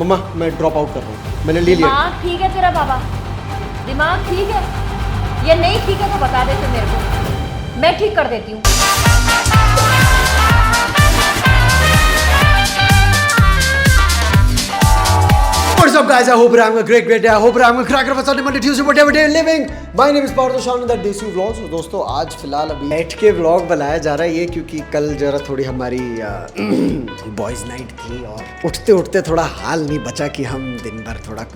मम्मा मैं drop out कर रहा हूँ, मैंने ले लिया। दिमाग ठीक है तेरा बाबा? दिमाग ठीक है? ये नहीं ठीक है तो बता दे तू मेरे को, मैं ठीक कर देती हूँ। What's up guys? I hope you're having a great day. I hope you're having a cracker for Sunday, Monday, Tuesday, whatever day you're living. My name is Partho Shan and that Desi Vlogs. तो दोस्तों आज फिलहाल अभी बैठ के vlog बनाया जा रहा है ये क्योंकि कल जरा थोड़ी हमारी बॉयज नाइट थी और उठते उठते थोड़ा हाल नहीं बचा कि हम दिन भर थोड़ा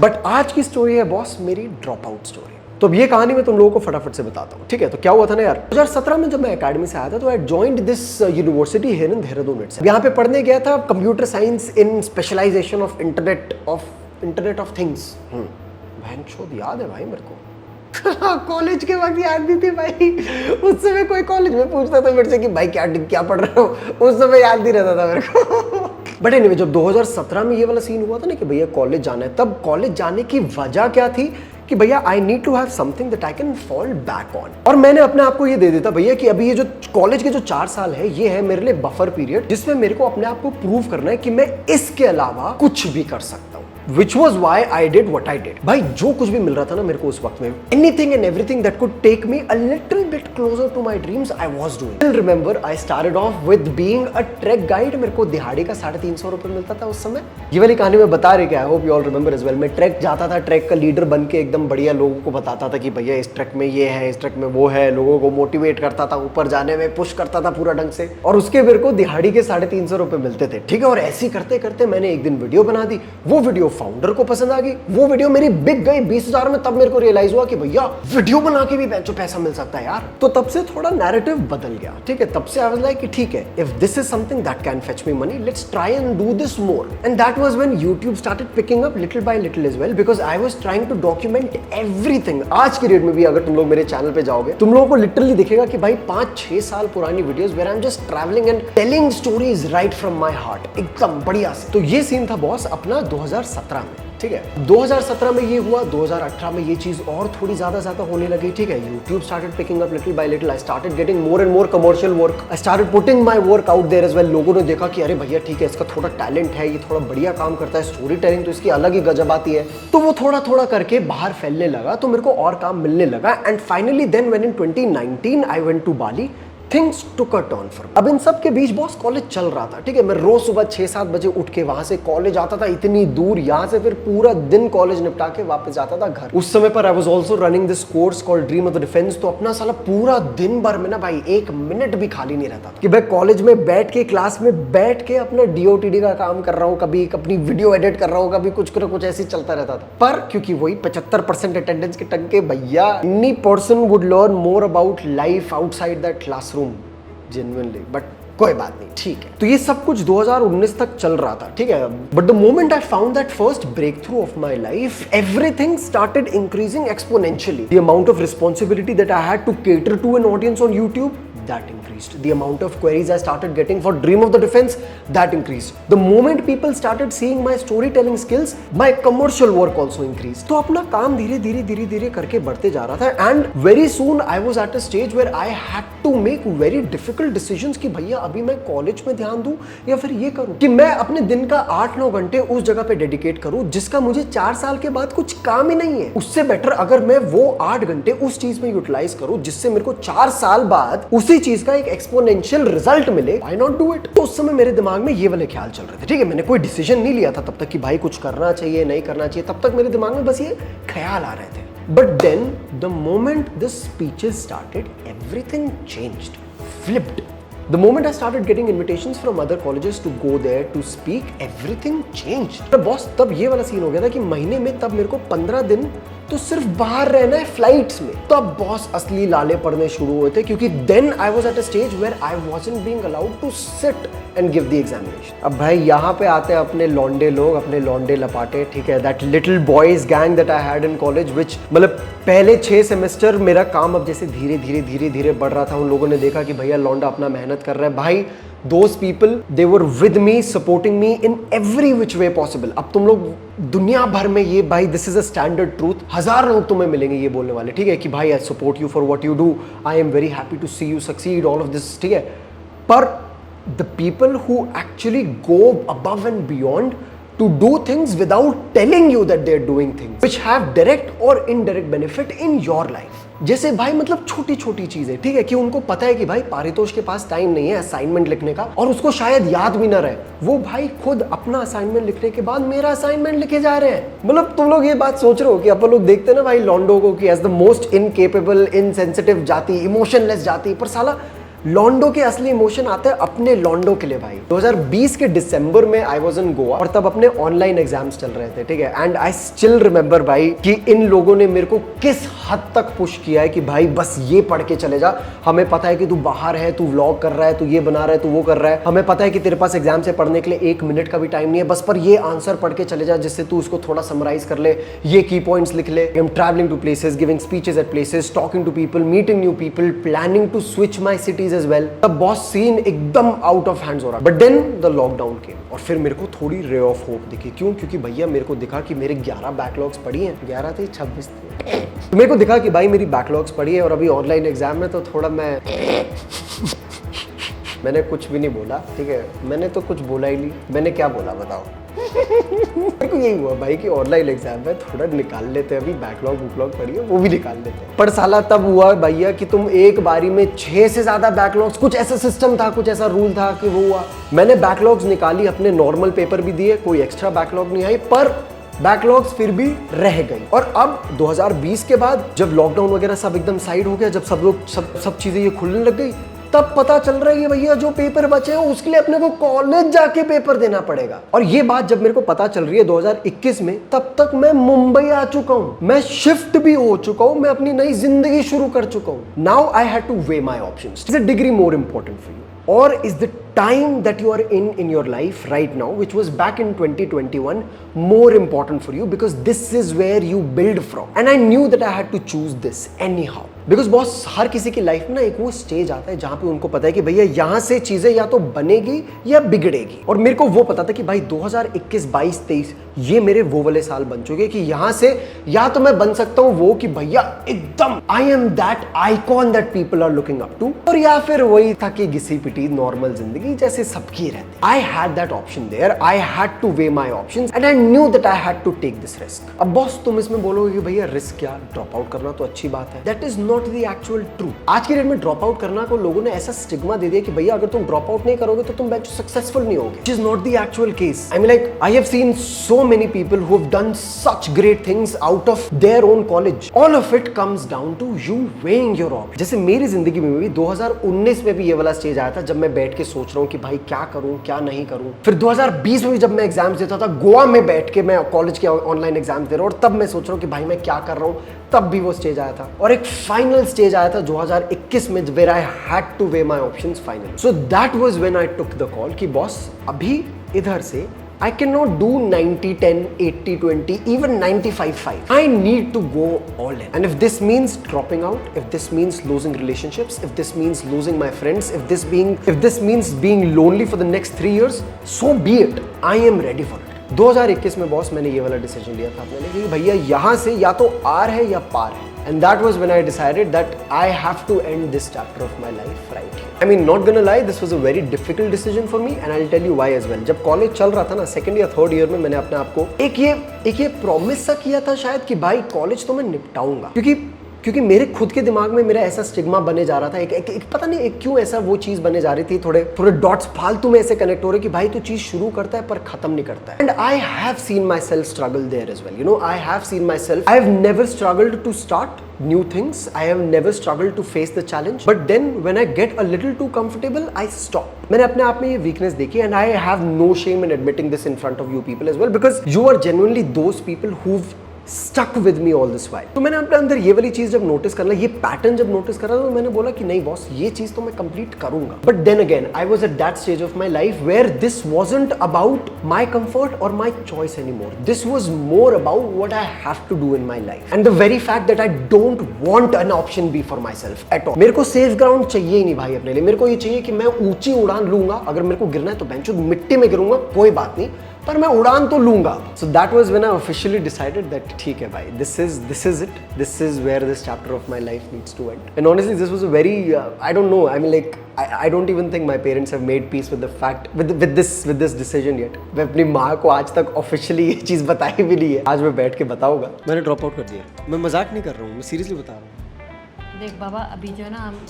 बट आज की स्टोरी है बॉस मेरी ड्रॉप आउट स्टोरी। तो अब ये कहानी मैं तुम लोगों को फटाफट से बताता हूँ, ठीक है? तो क्या हुआ था ना यार, 2017 में जब मैं एकेडमी से आया था तो I joined this university here in Dehradun itself. यहाँ पे पढ़ने गया था computer science in specialisation of internet of things. बहन चोद याद है भाई मेरे को। कॉलेज के वक्त याद नहीं थी भाई। उस समय कोई कॉलेज में पूछता था मेरे से कि भाई क्या पढ़ रहे हो, उस समय याद नहीं रहता था मेरे को। बट एनीवे जब 2017 में ये वाला सीन हुआ था ना कि भैया कॉलेज जाना है, तब कॉलेज जाने की वजह क्या थी कि भैया I need to have something that I can fall back on. और मैंने अपने आप को ये दे देता भैया कि अभी ये जो कॉलेज के जो 4 साल है ये है मेरे लिए बफर पीरियड जिसमें मेरे को अपने आप को प्रूव करना है कि मैं इसके अलावा कुछ भी कर सकता हूँ। Which was why I did what I did. भाई जो कुछ भी मिल रहा था ना मेरे को उस वक्त में, anything and everything that could take me a little bit closer to my dreams, I was doing. Still remember, I started off with being a trek guide. मेरे को दिहाड़ी का 350 रुपए मिलता था उस समय। ये वाली कहानी मैं बता रही क्या, I hope you all remember as well. मैं ट्रैक जाता था, ट्रैक का लीडर बन के एकदम बढ़िया लोगों को बताता था कि भैया इस ट्रैक में ये है, इस ट्रैक में वो है, लोगों को मोटिवेट करता था, ऊपर जाने में पुश करता था पूरा ढंग से, और उसके मेरे को दिहाड़ी के 350 रुपए मिलते थे, ठीक है? और ऐसे करते करते मैंने एक दिन वीडियो बना दी, वो वीडियो फाउंडर को पसंद आ गई, वो वीडियो मेरी बिक गई 20,000 में। तब मेरे को रियलाइज हुआ कि भैया वीडियो बना के भी जो पैसा मिल सकता है यार। तो तब से थोड़ा नैरेटिव बदल गया, ठीक है? तब से आई वाज लाइक कि ठीक है, if this is something that can fetch me money, let's try and do this more. And that was when YouTube started picking up little by little as well, because I was trying to document everything. आज की date में भी अगर तुम लोग मेरे channel पे जाओगे, तुम लोगों को लिटरली दिखेगा कि भाई 5-6 साल पुरानी videos where I am just travelling and telling stories right from my heart, एकदम बढ़िया से। तो ये सीन था बॉस अपना 2017 में, ठीक है? 2017 में ये हुआ, 2018 में ये चीज और थोड़ी ज्यादा होने लगी, ठीक है? YouTube started picking up little by little. I started getting more and more commercial work. I started putting my work out there as well. लोगों ने देखा कि अरे भैया ठीक है, इसका थोड़ा टैलेंट है, ये थोड़ा बढ़िया काम करता है, स्टोरी टेलिंग तो इसकी अलग ही गजब आती है। तो वो थोड़ा करके बाहर फैलने लगा, तो मेरे को और काम मिलने लगा। And finally then when in 2019 I went to Bali, things took a turn for me. अब इन सब के बीच बॉस कॉलेज चल रहा था, ठीक है? मैं रोज सुबह 6-7 बजे उठ के वहां से कॉलेज आता था, इतनी दूर, यहाँ से फिर पूरा दिन कॉलेज निपटा के वापस जाता था घर। उस समय पर I was also running this course called dream of the defence. तो अपना साला पूरा दिन भर में ना भाई 1 मिनट भी खाली नहीं रहता था कि मैं कॉलेज में बैठ के, क्लास में बैठ के अपना DOTD का काम कर रहा हूँ, कभी अपनी वीडियो एडिट कर रहा हूँ, कभी कुछ ऐसे चलता रहता था। पर क्योंकि वही 75% अटेंडेंस के टंके भैया, any person would learn more about life outside that classroom, genuinely. But कोई बात नहीं, ठीक है। तो ये सब कुछ 2019 तक चल रहा था, ठीक है? But the moment I found that first breakthrough of my life, everything started increasing exponentially. The amount of responsibility that I had to cater to an audience on YouTube, that increased. The amount of queries I started getting for Dream of the Defense, that increased. The moment people started seeing my storytelling skills, my commercial work also increased. तो अपना काम धीरे करके बढ़ते जा रहा था। And very soon I was at a stage where I had to make very difficult decisions कि भैया अभी मैं कॉलेज में ध्यान दूं या फिर ये करूं कि मैं अपने दिन का 8-9 घंटे उस जगह पे डेडिकेट करूं जिसका मुझे 4 साल के बाद कुछ काम ही नहीं है। उससे बेटर अगर मैं वो 8 घंटे उस चीज में यूटिलाइज करूं जिससे मेरे को 4 साल बाद उसी चीज का एक एक्सपोनेंशियल रिजल्ट मिले, व्हाई नॉट डू इट? तो उस समय मेरे दिमाग में ये वाले ख्याल चल रहे थे, ठीक है? मैंने कोई डिसीजन नहीं लिया था तब तक कि भाई कुछ करना चाहिए नहीं करना चाहिए, तब तक मेरे दिमाग में बस ये ख्याल आ रहे थे। But then the moment the speeches started, everything changed, flipped. The moment I started getting invitations from other colleges to go there to speak, everything changed. तो बॉस तब ये वाला सीन हो गया था कि महीने में तब मेरे को 15 दिन तो सिर्फ बाहर रहना है फ्लाइट्स में। तब बॉस असली लाले पड़ने शुरू हुए थे क्योंकि then I was at a stage where I wasn't being allowed to sit and give the examination. अब भाई यहाँ पे आते हैं अपने लौंडे लोग, अपने लौंडे लपाटे, ठीक है? That little boys gang that I had in college, which मतलब पहले 6 सेमेस्टर मेरा काम अब जैसे धीरे बढ़ रहा था। उन लोगों ने देखा कि भैया लौंडा अपना मेहनत कर रहा है। भाई those people, they were with me, supporting me in every which way possible. अब तुम लोग दुनिया भर में ये भाई this is a standard truth, 1000 लोग तुम्हें मिलेंगे ये बोलने वाले, ठीक है? कि भाई I support you for what you do, I am very happy to see you succeed, all of this, ठीक है? पर the people who actually go above and beyond to do things without telling you that they're doing things which have direct or indirect benefit in your life. जैसे भाई मतलब छोटी छोटी चीजें, ठीक है, कि उनको पता है कि भाई पारितोष के पास टाइम नहीं है असाइनमेंट लिखने का और उसको शायद याद भी ना रहे, वो भाई खुद अपना असाइनमेंट लिखने के बाद मेरा असाइनमेंट लिखे जा रहे हैं। मतलब तुम लोग ये बात सोच रहे हो कि अपन लोग देखते हैं ना भाई लॉन्डो को कि as the most incapable, insensitive जाति, इमोशनलेस जाति, पर साला लॉन्डो के असली इमोशन आते हैं अपने लॉन्डो के लिए भाई। 2020 के दिसंबर में आई वाज इन गोवा और तब अपने ऑनलाइन एग्जाम्स चल रहे थे, ठीक है, एंड आई स्टिल रिमेंबर भाई कि इन लोगों ने मेरे को किस हद तक पुश किया है कि भाई बस ये पढ़ के चले जा, हमें पता है कि तू बाहर है, तू व्लॉग कर रहा है, तू ये बना रहा है, तू वो कर रहा है, हमें पता है कि तेरे पास एग्जाम से पढ़ने के लिए 1 मिनट का भी टाइम नहीं है, बस पर ये आंसर पढ़ के चले जा जिससे तू उसको थोड़ा समराइज कर ले, ये की पॉइंट्स लिख ले। I am travelling to places, giving speeches at places, talking to people, meeting new people, planning to switch my cities as well. Scene एकदम आउट ऑफ हैंड्स हो रहा, but then the lockdown came और फिर मेरे को थोड़ी ray of hope दिखी। क्यों? क्योंकि भैया मेरे को दिखा कि मेरे 11 बैकलॉग्स पड़ी हैं, 11 थे 26 थे, तो मेरे को दिखा कि भाई मेरी बैकलॉग्स पड़ी है और अभी ऑनलाइन एग्जाम में तो थोड़ा मैंने कुछ भी नहीं बोला, ठीक है, मैंने तो कुछ बोला ही नहीं, मैंने क्या बोला बताओ। मेरे को यही हुआ भाई कि ऑनलाइन एग्जाम है, थोड़ा निकाल लेते हैं, अभी बैकलॉग बुकलॉग पड़ी है वो भी निकाल लेते हैं। पर साला तब हुआ भैया कि तुम एक बारी में 6 से ज्यादा बैकलॉग्स, कुछ ऐसा सिस्टम था, कुछ ऐसा रूल था कि वो हुआ। मैंने बैकलॉग्स निकाली, अपने नॉर्मल पेपर भी दिए, कोई एक्स्ट्रा बैकलॉग नहीं आई, पर बैकलॉग्स फिर भी रह गई। और अब 2020 के बाद जब लॉकडाउन वगैरह सब एकदम साइड हो गया, जब सब लोग सब चीजें ये खुलने लग गई, तब पता चल रहा है भैया जो पेपर बचे हैं उसके लिए अपने को कॉलेज जाके पेपर देना पड़ेगा। और ये बात जब मेरे को पता चल रही है 2021 में, तब तक मैं मुंबई आ चुका हूं, मैं शिफ्ट भी हो चुका हूं, मैं अपनी नई जिंदगी शुरू कर चुका हूं। Now I had to weigh my options. Is a degree more important for you or is the time that you are in your life right now, which was back in 2021, more important for you? Because this is where you build from, and I knew that I had to choose this anyhow. Because boss हर किसी की life में ना एक वो stage आता है जहां पे उनको पता है कि भैया यहां से चीजें या तो बनेगी या बिगड़ेगी। और मेरे को वो पता था कि भाई 2021, 22, 23 ये मेरे वो वाले साल बन चुके कि यहां से या तो मैं बन सकता हूं वो कि भैया एकदम I am that icon that people are looking up to, और या फिर वही था कि घिसी पिटी नॉर्मल जिंदगी जैसे सबकी रहती। I had that option there, I had to weigh my options and I knew that I had to take this risk. अब बॉस तुम इसमें बोलोगे कि भैया रिस्क क्या, ड्रॉप आउट करना तो अच्छी बात है। That is not the actual truth. आज की डेट में ड्रॉप आउट करना को लोगों ने ऐसा स्टिग्मा दे दिया कि भैया अगर तुम ड्रॉप आउट नहीं करोगे तो तुम सक्सेसफुल नहीं होगे, which is not the actual case. I mean, like, I have seen so many people who have done such great things out of their own college. All of it comes down to you weighing your options. जैसे मेरी जिंदगी में भी 2019 में भी ये वाला stage आया था जब मैं बैठ के सोच रहा हूँ कि भाई क्या करूँ क्या नहीं करूँ। फिर 2020 में भी जब मैं एग्जाम्स देता था गोवा में बैठ के, मैं कॉलेज के ऑनलाइन एग्जाम्स दे रहा हूँ और तब मैं सोच रहा हूँ कि भाई मैं क्या कर रहा हूँ, तब भी वो स्टेज आया था। और एक फाइनल स्टेज आया था 2021 में where I had to weigh my options finally. So that was when I took the call कि बॉस अभी इधर से I cannot do 90-10, 80-20, even 95-5. I need to go all in. And if this means dropping out, if this means losing relationships, if this means losing my friends, if this means being lonely for the next 3 years, so be it. I am ready for it. 2021 में boss मैंने ये वाला decision लिया था अपने लिए कि भैया यहाँ से या तो आर है या पार है। And that was when I decided that I have to end this chapter of my life right here. I mean, not gonna lie, this was a very difficult decision for me, and I'll tell you why as well. जब college चल रहा था ना, 2nd या 3rd year में, मैंने अपने आप को एक ये प्रॉमिस सा किया था शायद कि भाई कॉलेज तो मैं निपटाऊंगा, क्योंकि मेरे खुद के दिमाग में मेरा ऐसा स्टिग्मा बने जा रहा था, एक पता नहीं क्यों ऐसा वो चीज बने जा रही थी, थोड़े डॉट्स फालतू में ऐसे कनेक्ट हो रहे कि भाई तू चीज शुरू करता है पर खत्म नहीं करता है। And I have seen myself struggle there as well, you know, I have seen myself, I have never struggled to start new things, I have never struggled to face the challenge, but then when I get a little too comfortable, I stop. मैंने अपने आप में ये weakness देखी, and I have no shame in admitting this in front of you people as well, because you are genuinely those people who've stuck with me all this while. तो मैंने अपने अंदर ये वाली चीज जब नोटिस करना, ये पैटर्न जब नोटिस करा, तो मैंने बोला कि नहीं बॉस ये चीज तो मैं कंप्लीट करूंगा। But then again I was at that stage of my life where this wasn't about my comfort और my choice anymore, this was more about what I have to do in my life and the very fact that I don't want an option be for myself at all. मेरे को safe ground चाहिए ही नहीं भाई अपने लिए, मेरे को ये चाहिए कि मैं ऊंची उड़ान लूंगा, अगर मेरे को गिरना है तो बेंचो मिट्टी में गिरूंगा कोई बात नहीं, पर मैं उड़ान तो लूंगा। So that was when I officially decided that ठीक है भाई, this is it, this is where this chapter of my life needs to end. And honestly this was a very I don't know, I mean like I don't even think my parents have made peace with the fact with this decision yet. मैं अपनी माँ को आज तक officially ये चीज़ बताई भी नहीं है, आज मैं बैठ के बताऊंगा। मैंने ड्रॉप आउट कर दिया, मैं मजाक नहीं कर रहा हूँ, मैं सीरियसली बता रहा हूँ। देख बाबा, अभी जो है ना हम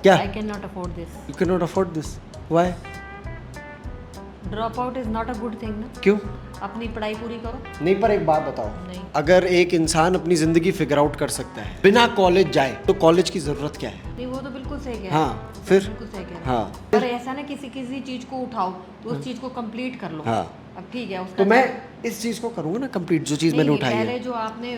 क्या? I can not afford this. You can not afford this, why? Drop out is not a good thing ना। क्यों? अपनी पढ़ाई पूरी करो। नहीं, पर एक बात बताओ, नहीं। अगर एक इंसान अपनी जिंदगी फिगर आउट कर सकता है बिना कॉलेज जाए, तो कॉलेज की जरूरत क्या है? नहीं, वो तो बिल्कुल सही कह हाँ, फिर? बिल्कुल सही कह रहे हाँ, हैं। पर ऐसा ना किसी चीज को उठाओ तो उस चीज को कंप्लीट कर लो। हाँ। अब ठीक है, उसका तो मैं इस चीज को करूंगा ना कंप्लीट, जो चीज मैंने उठाई पहले है। जो आपने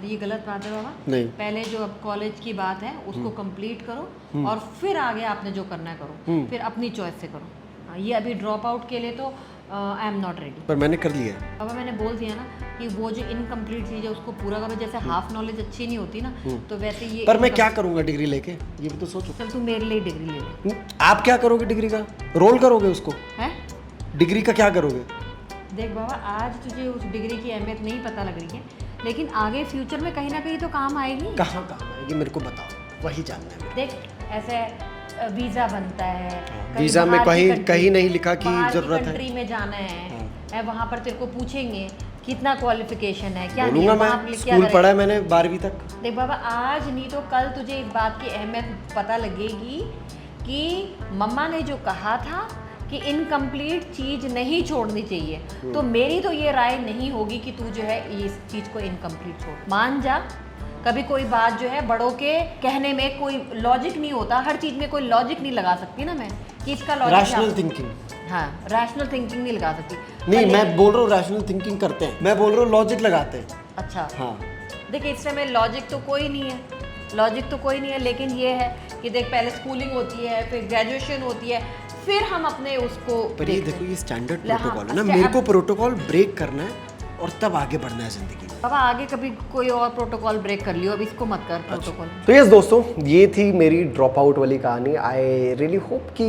ये गलत बात है बाबा। नहीं। पहले जो अब कॉलेज की बात है उसको कंप्लीट करो और फिर आगे आपने जो करना है करो, फिर अपनी चॉइस से करो। हाँ, ये अभी ड्रॉप आउट के लिए तो आई एम नॉट रेडी। पर मैंने कर लिया है। बाबा मैंने बोल दिया ना कि वो जो इनकम्प्लीट चीज़ है उसको पूरा करो। जैसे हाफ नॉलेज अच्छी नहीं होती ना, तो वैसे ये पर मैं क्या करूंगा डिग्री लेके, ये भी तो सोचो। चल तू मेरे लिए डिग्री ले ले। आप क्या करोगे डिग्री का? रोल करोगे उसको? है डिग्री का क्या करोगे? देख बाबा, आज तुझे उस डिग्री की अहमियत नहीं पता लग रही है, लेकिन आगे फ्यूचर में कहीं ना कहीं तो काम आएगी। कहाँ काम आएगी मेरे को बताओ, वही जानना है। देख ऐसे वीज़ा बनता है, कहीं वीज़ा में बाहर की कहीं कंट्री- कहीं नहीं लिखा कि बाहर की जरूरत है। कंट्री में जाना है, वहाँ पर तेरे को पूछेंगे कितना क्वालिफिकेशन है, क्या नहीं बोलूंगा है, वहाँ मैं, पे क्या स्कूल करें। पढ़ा है मैंने 12वीं तक। देख बाबा, आज नहीं तो कल तुझे इस बात की अहमियत पता लगेगी कि मम्मा ने जो कहा था कि इनकम्प्लीट चीज़ नहीं छोड़नी चाहिए, तो मेरी तो ये राय नहीं होगी कि तू जो है इस चीज़ को इनकम्प्लीट छोड़। मान जा, कभी कोई बात जो है बड़ों के कहने में कोई लॉजिक नहीं होता, हर चीज़ में कोई लॉजिक नहीं लगा सकती ना मैं कि इसका लॉजिक रैशनल थिंकिंग। हाँ, रैशनल थिंकिंग नहीं लगा सकती। नहीं, पर मैं बोल रहा हूँ रैशनल थिंकिंग करते हैं, मैं बोल रहा हूँ लॉजिक लगाते हैं। अच्छा हाँ, देख इस समय लॉजिक तो कोई नहीं है, लॉजिक तो कोई नहीं है, लेकिन ये है कि देख पहले स्कूलिंग होती है, फिर ग्रेजुएशन होती है, फिर हम अपने उसको पर ये देखते देखो, हैं। ये स्टैंडर्ड हाँ, प्रोटोकॉल है ना, अच्छा, मेरे को अब- प्रोटोकॉल ब्रेक करना है और तब आगे बढ़ना है जिंदगी में। बाबा आगे कभी कोई और प्रोटोकॉल ब्रेक कर लियो, अब इसको मत कर प्रोटोकॉल। तो यस दोस्तों, ये थी मेरी ड्रॉप आउट वाली कहानी। आई रियली होप कि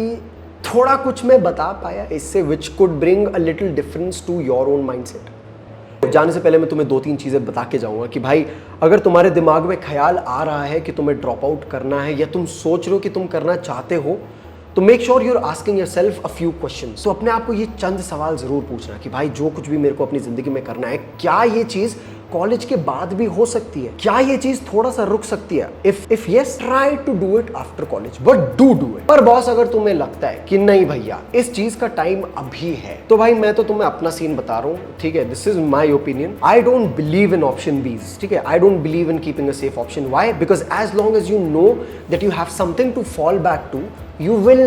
थोड़ा कुछ मैं बता पाया इससे, which could bring a little difference to your own mindset. जाने से पहले मैं तुम्हें 2-3 चीज़ें बता के जाऊंगा कि भाई, अगर तुम्हारे दिमाग में ख्याल आ रहा है कि तुम्हें ड्रॉप आउट करना है, या तुम सोच रहे हो कि तुम करना चाहते हो, तो make sure you are asking yourself a few questions. तो अपने आप को ये चंद सवाल जरूर पूछना कि भाई, जो कुछ भी मेरे को अपनी जिंदगी में करना है, क्या ये चीज़ कॉलेज के बाद भी हो सकती है? क्या ये चीज थोड़ा सा रुक सकती है? If yes, try to do it after college, but do it. पर बॉस, अगर तुम्हें लगता है कि नहीं भैया इस चीज का टाइम अभी है, तो भाई मैं तो तुम्हें अपना सीन बता रहा हूँ, ठीक है? This is my opinion. I don't believe in option Bs, ठीक है? I don't believe in keeping a safe option. Why? Because as long as you know that you have something to fall back to, you will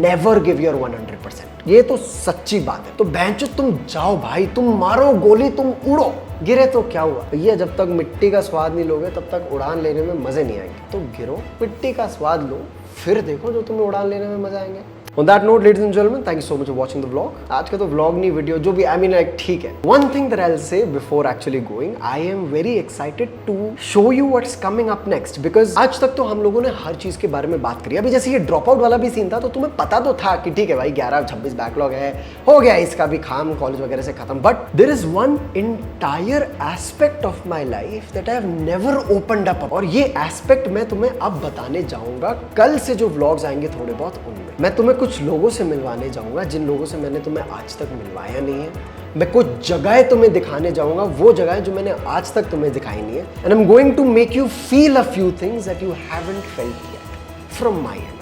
never give your 100%। ये तो सच्ची बात है। तो बेंचो, तुम जाओ भाई, तुम मारो गोली, तुम उड़ो। गिरे तो क्या हुआ भैया, जब तक मिट्टी का स्वाद नहीं लोगे तब तक उड़ान लेने में मजे नहीं आएंगे। तो गिरो, मिट्टी का स्वाद लो, फिर देखो जो तुम्हें उड़ान लेने में मजा आएंगे। On that note, ladies and gentlemen, thank you so much for watching the vlog. आज का तो vlog नहीं, वीडियो जो भी, I mean like ठीक है। One thing that I'll say before actually going, I am very excited to show you what's coming up next, because आज तक तो हम लोगों ने हर चीज के बारे में बात करी। अभी जैसे ये ड्रॉप आउट वाला भी सीन था, तो तुम्हें पता तो था कि ठीक है भाई 11-26 बैकलॉग है, हो गया इसका भी काम कॉलेज वगैरह से खत्म। But there is one entire aspect of my life that I have never opened up, और ये एस्पेक्ट मैं तुम्हें अब बताने जाऊंगा। कल से जो व्लॉग्स आएंगे थोड़े बहुत, उनमें मैं तुम्हें कुछ लोगों से मिलवाने जाऊंगा जिन लोगों से मैंने तुम्हें आज तक मिलवाया नहीं है। मैं कुछ जगहें तुम्हें दिखाने जाऊंगा, वो जगहें जो मैंने आज तक तुम्हें दिखाई नहीं है। And I am going to make you feel a few things that you haven't felt yet from my end.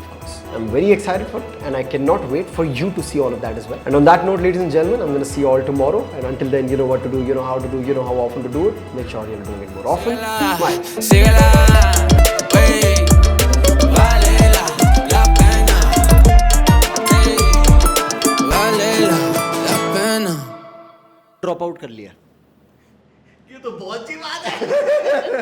I'm very excited for it, and I cannot wait for you to see all of that as well. And on that note, ladies and gentlemen, I'm going to see you all tomorrow. And until then, you know what to do, you know how to do, you know how often to do it. Make sure you're doing it more often. Bye. Síguela, wey, vale la pena, ey, vale la pena. Drop out कर लिया। ये तो बहुत सी बात है।